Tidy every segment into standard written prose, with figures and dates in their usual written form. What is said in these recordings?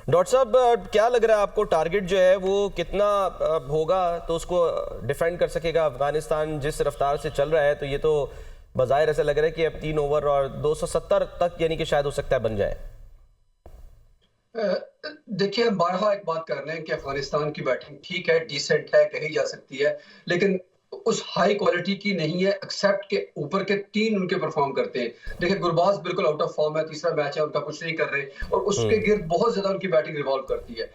Doctor साहब क्या लग रहा है आपको, टारगेट जो है वो कितना होगा तो उसको डिफेंड कर सकेगा अफगानिस्तान? जिस रफ्तार से चल रहा है तो ये तो बज़ाहिर ऐसा लग रहा है कि अब 3 ओवर और 270 तक यानी कि शायद हो सकता है बन जाए। देखिए, हम बारहा एक बात कर रहे हैं कि अफगानिस्तान की बैटिंग ठीक है, डिसेंट है, कही जा सकती है, लेकिन उस हाई क्वालिटी की नहीं है एक्सेप्ट के ऊपर के 3 उनके परफॉर्म करते हैं। देखिए, गुरबाज बिल्कुल आउट ऑफ फॉर्म है, तीसरा मैच है उनका, कुछ नहीं कर रहे और उसके गिर्द बहुत ज्यादा उनकी बैटिंग रिवॉल्व करती है।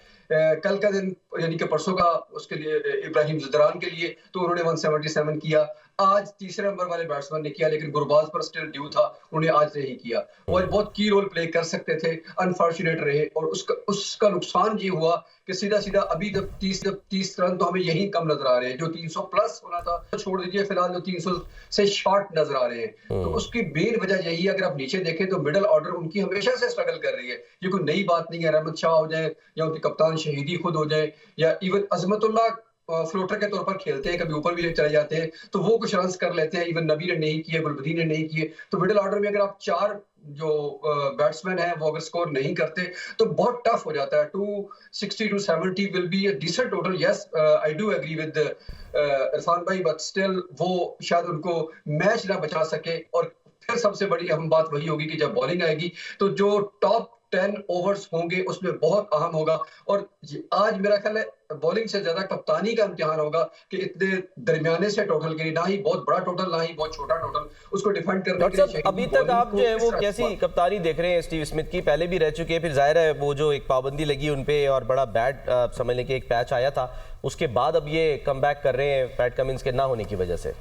कल का दिन यानी कि परसों का उसके लिए इब्राहिम ज़दरान के लिए तो उन्होंने 177 किया। आज तीसरे नंबर वाले बैट्समैन ने किया, लेकिन गुरबाज पर स्टिल ड्यू था, उन्होंने आज नहीं किया। और बहुत की रोल प्ले कर सकते थे, अनफॉर्चुनेट रहे और उसका नुकसान ये हुआ कि सीधा सीधा अभी जब 30 रन तो हमें यही कम नजर आ रहे हैं। जो 300 प्लस होना था तो छोड़ दीजिए, फिलहाल जो 300 से शॉर्ट नजर आ रहे हैं। तो उसकी मेन वजह यही है, अगर आप नीचे देखें तो मिडिल ऑर्डर उनकी हमेशा से स्ट्रगल कर रही है। ये कोई नई बात नहीं है। रहमत शाह हो जाए या उनके कप्तान शहीदी खुद हो जाए या इवन अजमतुल्ला फ्लोटर के तौर पर खेलते हैं, कभी ऊपर भी चले जाते हैं तो वो कुछ रन कर लेते हैं। इवन नबी ने नहीं किए, गुलबदीन ने नहीं किए। तो मिडिल ऑर्डर में अगर आप 4 जो बैट्समैन हैं वो अगर स्कोर नहीं करते तो बहुत टफ हो जाता है। 260 to 70 will be a decent total. Yes, I do agree with Irfan भाई, बट स्टिल वो शायद उनको मैच ना बचा सके। और फिर सबसे बड़ी अहम बात वही होगी कि जब बॉलिंग आएगी तो जो टॉप 10 ओवर्स होंगे उसमें बहुत अहम होगा। और आज मेरा ख्याल है बॉलिंग से ज्यादा कप्तानी का इम्तिहान होगा कि इतने दरमियाने से टोटल के लिए, ना ही बहुत बड़ा टोटल ना ही बहुत छोटा टोटल, उसको डिफेंड करने के लिए अभी तक आप जो है वो कैसी कप्तानी देख रहे हैं स्टीव स्मिथ की? पहले भी रह चुके हैं, फिर जाहिर है वो जो एक पाबंदी लगी उन पे और बड़ा बैड समझ लें कि एक पैच आया था, उसके बाद अब ये कम बैक कर रहे हैं पैट कमिंस के ना होने की वजह से।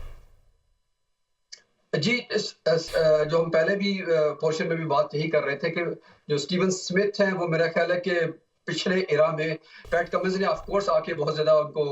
जी, जो हम पहले भी पोर्शन में भी बात यही कर रहे थे कि जो स्टीवन स्मिथ हैं वो मेरा ख्याल है कि पिछले इरा में पैट कमिंस ने ऑफ कोर्स आके बहुत ज्यादा उनको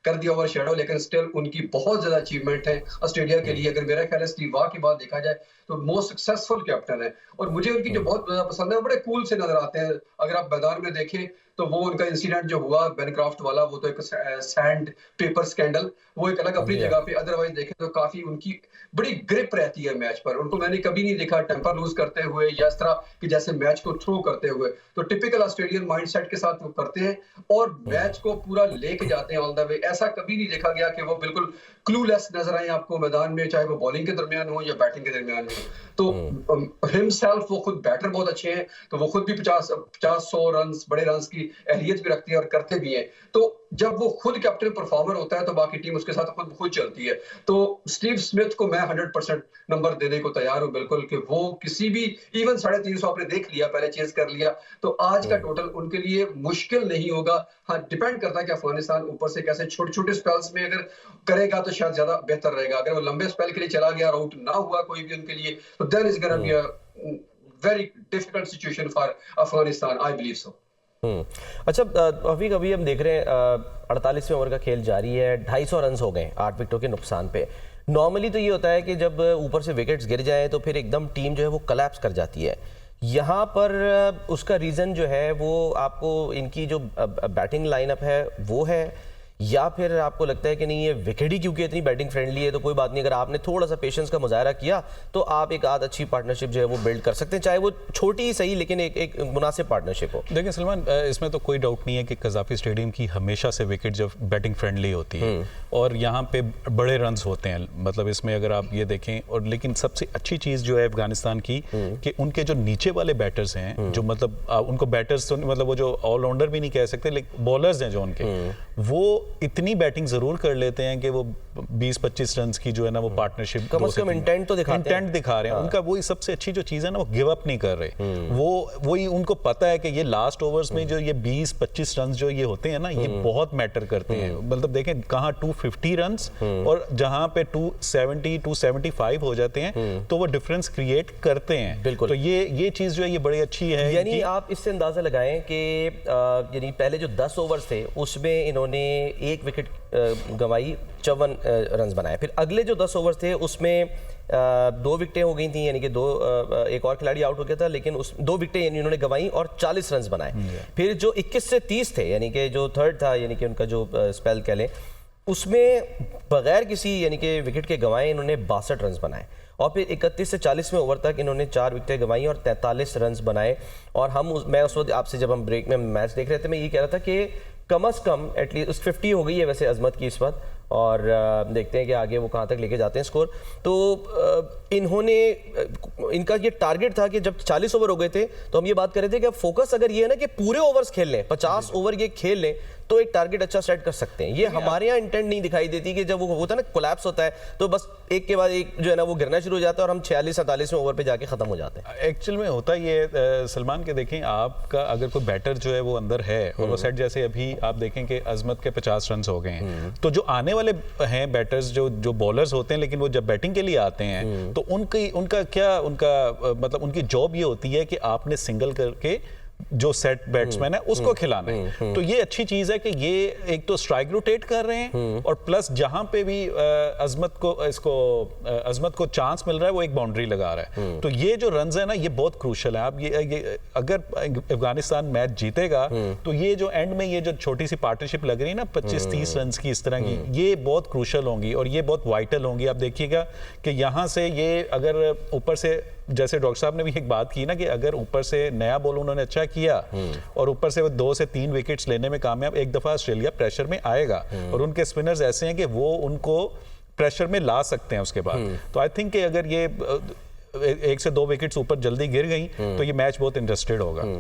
कर दिया ओवर शेडो, लेकिन स्टिल उनकी बहुत ज्यादा अचीवमेंट है ऑस्ट्रेलिया के लिए। अगर मेरा ख्याल है स्टीव वॉ की बात देखा जाए तो मोस्ट सक्सेसफुल कैप्टन है। और मुझे उनकी जो बहुत ज्यादा पसंद है, वो बड़े कूल से नजर आते हैं। अगर आप मैदान में देखें तो वो उनका इंसिडेंट जो हुआ बेनक्राफ्ट वाला, वो तो एक सैंड पेपर स्कैंडल, वो एक अलग अपनी जगह पे। अदरवाइज देखें तो काफी उनकी बड़ी ग्रिप रहती है मैच पर। उनको मैंने कभी नहीं देखा टेम्पर लूज करते हुए या इस तरह कि जैसे मैच को थ्रो करते हुए। तो टिपिकल ऑस्ट्रेलियन माइंडसेट के साथ वो करते हैं और मैच को पूरा लेके जाते हैं ऑल द वे। ऐसा कभी नहीं देखा गया कि वो बिल्कुल क्लूलेस नजर आए आपको मैदान में, चाहे वो बॉलिंग के दरमियान हो या बैटिंग के दरमियान हो। तो हिमसेल्फ वो खुद बैटर बहुत अच्छे हैं, तो वो खुद भी 50-100 रन, बड़े रन की अहलियत भी रखती है और करते भी हैं। तो जब वो खुद कैप्टन परफॉर्मर होता है तो बाकी टीम उसके साथ खुद चलती है। तो स्टीव स्मिथ को मैं 100% नंबर देने को तैयार हूं बिल्कुल, कि वो किसी भी इवन 350 आपने देख लिया, पहले चेज कर लिया, तो आज का टोटल उनके लिए मुश्किल नहीं होगा। हाँ, डिपेंड करता है कि अफगानिस्तान ऊपर से कैसे छोटे छोटे स्पेल्स में अगर करेगा तो शायद ज्यादा बेहतर रहेगा। अगर वो लंबे स्पेल के लिए चला गया, आउट ना हुआ कोई भी उनके लिए, तो then is gonna be a very difficult situation for Afghanistan, I believe so. अच्छा, अभी कभी हम देख रहे हैं 48वें ओवर का खेल जारी है, 250 रन हो गए 8 विकेटों के नुकसान पे। नॉर्मली तो ये होता है कि जब ऊपर से विकेट्स गिर जाए तो फिर एकदम टीम जो है वो कोलैप्स कर जाती है। यहाँ पर उसका रीज़न जो है वो आपको इनकी जो बैटिंग लाइनअप है वो है, या फिर आपको लगता है कि नहीं ये विकेट ही क्योंकि इतनी बैटिंग फ्रेंडली है तो कोई बात नहीं, अगर आपने थोड़ा सा पेशेंस का मुजाहरा किया तो आप एक आध अच्छी पार्टनरशिप जो है वो बिल्ड कर सकते हैं, चाहे वो छोटी ही सही लेकिन एक मुनासिब पार्टनरशिप हो। देखिए सलमान, इसमें तो कोई डाउट नहीं है कि कज़ाफ़ी स्टेडियम की हमेशा से विकेट जब बैटिंग फ्रेंडली होती है और यहाँ पे बड़े रन्स होते हैं, मतलब इसमें अगर आप ये देखें। और लेकिन सबसे अच्छी चीज़ जो है अफगानिस्तान की कि उनके जो नीचे वाले बैटर्स हैं, जो मतलब उनको बैटर्स तो मतलब वो जो ऑलराउंडर भी नहीं कह सकते, लेकिन बॉलर्स हैं जो उनके, वो इतनी बैटिंग जरूर कर लेते हैं कि वो 20-25 रन की जो है ना वो पार्टनरशिप कम से कम इंटेंट तो दिखा रहे हैं। उनका वही सबसे अच्छी जो चीज है ना, वो गिव अप नहीं कर रहे। वो वही उनको पता है कि ये लास्ट ओवर्स में जो ये 20-25 रन जो ये होते हैं ना, ये बहुत मैटर करते हैं। मतलब देखें कहाँ 250 रन और जहां पे 270-275 हो जाते हैं तो वो डिफरेंस क्रिएट करते हैं। बिल्कुल, तो ये चीज जो है ये बड़ी अच्छी है। यानी आप इससे अंदाजा लगाएं कि यानी पहले जो 10 ओवर थे उसमें इन्होंने एक विकेट गंवाई, 54 रन बनाए। फिर अगले जो 10 ओवर थे उसमें 2 विकेटें हो गई थी, यानी कि एक और खिलाड़ी आउट हो गया था, लेकिन उस 2 विकेटें यानी उन्होंने गंवाई और 40 रन बनाए। फिर जो 21 से 30 थे, यानी कि जो थर्ड था, यानी कि उनका जो स्पेल कह लें, उसमें बगैर किसी यानी कि विकेट के गंवाए इन्होंने 62 रन बनाए और फिर 31 से 40वें ओवर तक इन्होंने 4 विकेटें गंवाई और 43 रन बनाए। और मैं उस वक्त आपसे जब हम ब्रेक में मैच देख रहे थे, मैं ये कह रहा था कि कम से कम एटलीस्ट 50 हो गई है वैसे अजमत की इस वक्त, और देखते हैं कि आगे वो कहाँ तक लेके जाते हैं स्कोर। तो इनका ये टारगेट था कि जब 40 ओवर हो गए थे तो हम ये बात कर रहे थे कि अब फोकस अगर ये है ना कि पूरे ओवर्स खेल लें, 50 ओवर ये खेल लें, तो एक टारगेट अच्छा सेट कर सकते हैं। ये हमारे यहाँ इंटेंट नहीं दिखाई देती कि जब वो होता है ना कोलैप्स होता है तो बस एक के बाद एक जो है ना वो गिरना शुरू हो जाता है और हम 46-47वें ओवर पे जाके खत्म हो जाते हैं। एक्चुअल में होता ये सलमान के देखें, आपका अगर कोई बैटर जो है वो अंदर है और वो सेट, जैसे अभी आप देखें कि अजमत के 50 रन हो गए हैं, तो जो आने वाले हैं बैटर्स जो बॉलर्स होते हैं, लेकिन वो जब बैटिंग के लिए आते हैं तो उनकी जॉब ये होती है कि आपने सिंगल करके जो सेट बैट्समैन है उसको खिलाना है। तो ये अच्छी चीज है कि ये एक तो स्ट्राइक रोटेट कर रहे हैं और प्लस जहां पे भी अजमत को चांस मिल रहा है वो एक बाउंड्री लगा रहा है। तो ये जो रन्स है ना ये बहुत क्रूशल है। आप ये अगर अफगानिस्तान मैच जीतेगा तो ये जो एंड में ये जो छोटी सी पार्टनरशिप लग रही है ना 25-30 रन की इस तरह की, ये बहुत क्रूशल होंगी और ये बहुत वाइटल होंगी। आप देखिएगा कि यहां से ये अगर ऊपर से, जैसे डॉक्टर साहब ने भी एक बात की ना कि अगर ऊपर से नया बॉल उन्होंने अच्छा किया और ऊपर से वो 2 से 3 विकेट्स लेने में कामयाब, एक दफा ऑस्ट्रेलिया प्रेशर में आएगा और उनके स्पिनर्स ऐसे हैं कि वो उनको प्रेशर में ला सकते हैं उसके बाद। तो आई थिंक कि अगर ये 1 से 2 विकेट्स ऊपर जल्दी गिर गई तो ये मैच बहुत इंटरेस्टेड होगा।